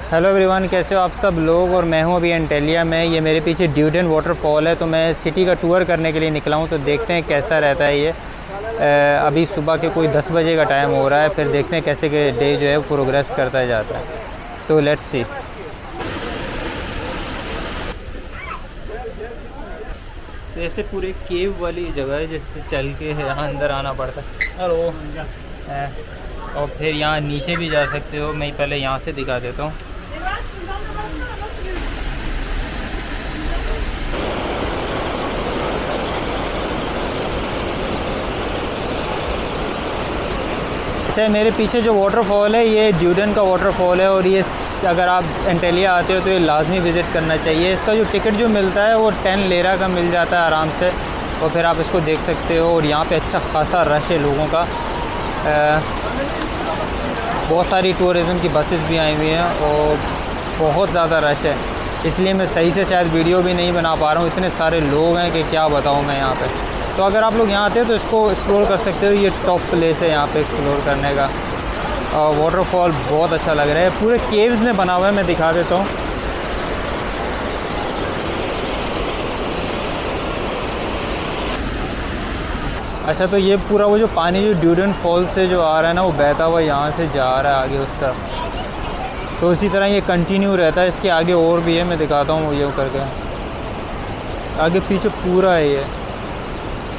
Hello everyone, कैसे हो आप सब लोग। और मैं हूं अभी एंटेलिया में। ये मेरे पीछे ड्यूडेन वाटरफॉल है, तो मैं सिटी का टूर करने के लिए निकला हूं। तो देखते हैं कैसा रहता है ये। अभी सुबह के कोई 10 बजे का टाइम हो रहा है। फिर देखते हैं कैसे के डे जो है वो प्रोग्रेस करता जाता है। तो लेट्स सी। तो ऐसे पूरे केव वाली जगह है जिससे चल के यहाँ अंदर आना पड़ता है। और फिर यहाँ नीचे भी जा सकते हो। मैं पहले यहाँ से दिखा देता हूँ। अच्छा, मेरे पीछे जो वाटरफॉल है ये ड्यूडेन का वाटरफॉल है। और ये अगर आप एंटेलिया आते हो तो ये लाजमी विज़िट करना चाहिए। इसका जो टिकट जो मिलता है वो 10 लेरा का मिल जाता है आराम से। और फिर आप इसको देख सकते हो। और यहाँ पे अच्छा खासा रश है लोगों का। बहुत सारी टूरिज़म की बसेस भी आई हुई हैं और बहुत ज़्यादा रश है। इसलिए मैं सही से शायद वीडियो भी नहीं बना पा रहा हूँ। इतने सारे लोग हैं कि क्या बताऊँ मैं यहाँ पे। तो अगर आप लोग यहाँ आते हो तो इसको एक्सप्लोर कर सकते हो। ये टॉप प्लेस है यहाँ पे एक्सप्लोर करने का। वाटरफॉल बहुत अच्छा लग रहा है। पूरे केव्स में बना हुआ है। मैं दिखा देता हूँ। अच्छा, तो ये पूरा वो जो पानी जो ड्यूडेन फॉल से जो आ रहा है ना, वो बहता हुआ यहाँ से जा रहा है आगे उस तरफ। तो इसी तरह ये कंटिन्यू रहता है। इसके आगे और भी है, मैं दिखाता हूँ ये करके। आगे पीछे पूरा है ये।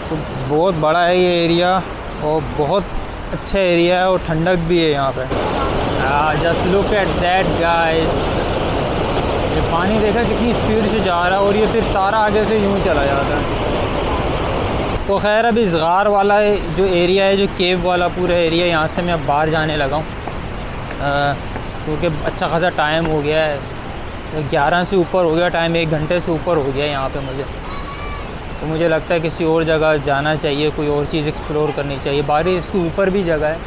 तो बहुत बड़ा है ये एरिया और बहुत अच्छा एरिया है और ठंडक भी है यहाँ पे। Just look at that guys. ये पानी देखा कितनी स्पीड से जा रहा है और ये फिर सारा आगे से यूँ चला जाता है। तो खैर अभी इस गार वाला जो एरिया है, जो केव वाला पूरा एरिया, यहाँ से मैं अब बाहर जाने लगा हूँ क्योंकि अच्छा खासा टाइम हो गया है। 11 से ऊपर हो गया टाइम, 1 घंटे से ऊपर हो गया यहाँ पे मुझे। तो मुझे लगता है किसी और जगह जाना चाहिए, कोई और चीज़ एक्सप्लोर करनी चाहिए। बाहर इसके ऊपर भी जगह है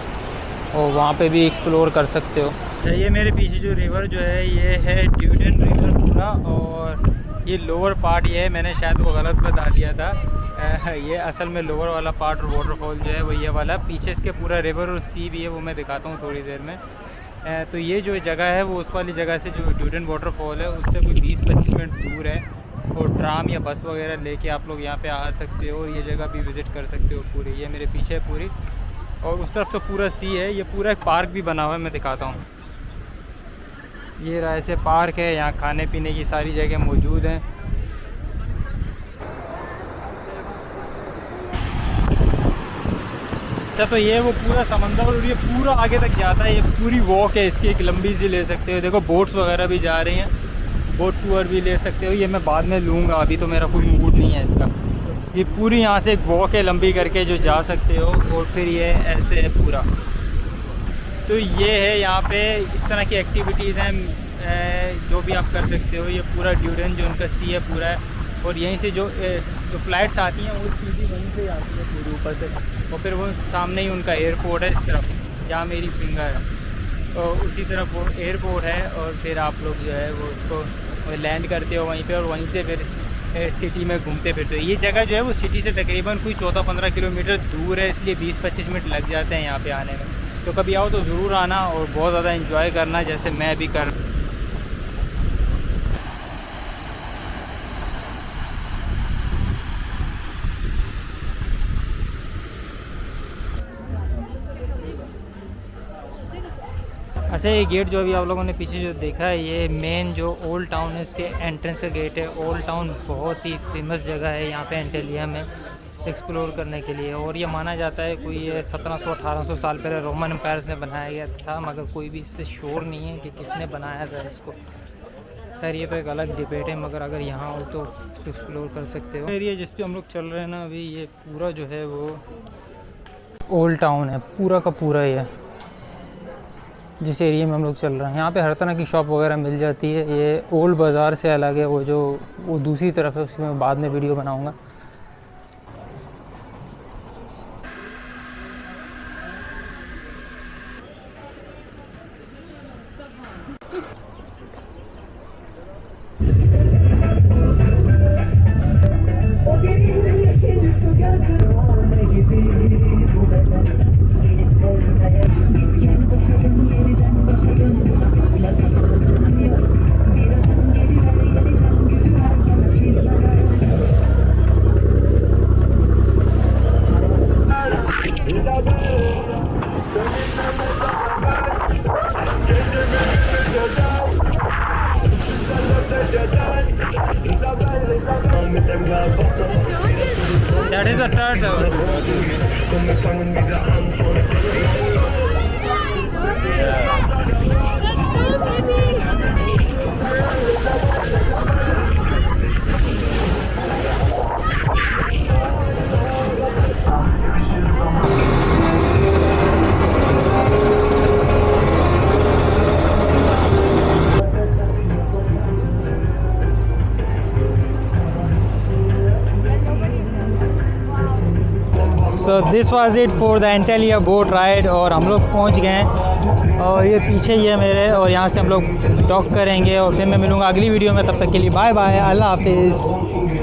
और वहाँ पे भी एक्सप्लोर कर सकते हो। ये मेरे पीछे जो रिवर जो है ये है ड्यूडेन रिवर पूरा। और ये लोअर पार्ट ये है, मैंने शायद वो गलत बता दिया था। ये असल में लोअर वाला पार्ट और वाटरफॉल जो है वो ये वाला। पीछे इसके पूरा रिवर और सी भी है, वो मैं दिखाता हूँ थोड़ी देर में। तो ये जो जगह है वो उस वाली जगह से जो ड्यूडेन वाटरफॉल है उससे कोई 20-25 मिनट दूर है। और ट्राम या बस वगैरह लेके आप लोग यहाँ पे आ सकते हो और ये जगह भी विज़िट कर सकते हो पूरी। ये मेरे पीछे है पूरी। और उस तरफ तो पूरा सी है। ये पूरा एक पार्क भी बना हुआ है, मैं दिखाता हूँ। ये रहा ऐसे पार्क है। यहाँ खाने पीने की सारी जगह मौजूद हैं। अच्छा, तो ये वो पूरा समंदर और ये पूरा आगे तक जाता है। ये पूरी वॉक है इसकी, एक लंबी सी ले सकते हो। देखो बोट्स वगैरह भी जा रही हैं, बोट टूर भी ले सकते हो। ये मैं बाद में लूँगा, अभी तो मेरा कोई मूड नहीं है इसका। ये पूरी यहाँ से एक वॉक है लंबी करके जो जा सकते हो। और फिर ये ऐसे है पूरा। तो ये है यहाँ पे इस तरह की एक्टिविटीज़ हैं जो भी आप कर सकते हो। ये पूरा ड्यूडेन जो उनका सी है पूरा है। और यहीं से जो फ़्लाइट्स आती हैं वो सीधी वहीं से आती है पूरी ऊपर से। और फिर वो सामने ही उनका एयरपोर्ट है इस तरफ, जहाँ मेरी फिंगर है। तो उसी तरफ वो एयरपोर्ट है। और फिर आप लोग जो है वो उसको लैंड करते हो वहीं पे और वहीं से फिर सिटी में घूमते फिरते हो। ये जगह जो है वो सिटी से तकरीबन कोई 14-15 किलोमीटर दूर है, इसलिए 20-25 मिनट लग जाते हैं यहाँ पे आने में। तो कभी आओ तो ज़रूर आना और बहुत ज़्यादा इंजॉय करना, जैसे मैं भी कर। अच्छा, ये गेट जो अभी आप लोगों ने पीछे जो देखा है, ये मेन जो ओल्ड टाउन है इसके एंट्रेंस का गेट है। ओल्ड टाउन बहुत ही फेमस जगह है यहाँ पे एंटेलिया में एक्सप्लोर करने के लिए। और ये माना जाता है कोई 1700-1800 साल पहले रोमन एम्पायर्स ने बनाया गया था, मगर कोई भी इससे श्योर नहीं है कि किसने बनाया था इसको। खैर ये तो एक अलग डिबेट है, मगर अगर यहाँ हो तो एक्सप्लोर कर सकते हो। एरिया जिस पे हम लोग चल रहे हैं ना अभी, ये पूरा जो है वो ओल्ड टाउन है, पूरा का पूरा ही है। जिस एरिया में हम लोग चल रहे हैं यहाँ पे हर तरह की शॉप वगैरह मिल जाती है। ये ओल्ड बाज़ार से अलग है, वो दूसरी तरफ है, उसकी मैं बाद में वीडियो बनाऊँगा। a turtle. So this was it for the Antalya boat ride. और हम लोग पहुंच गए हैं और ये पीछे ही है मेरे, और यहाँ से हम लोग डॉक करेंगे और फिर मैं मिलूँगा अगली वीडियो में। तब तक के लिए बाय बाय, अल्लाह हाफिज़।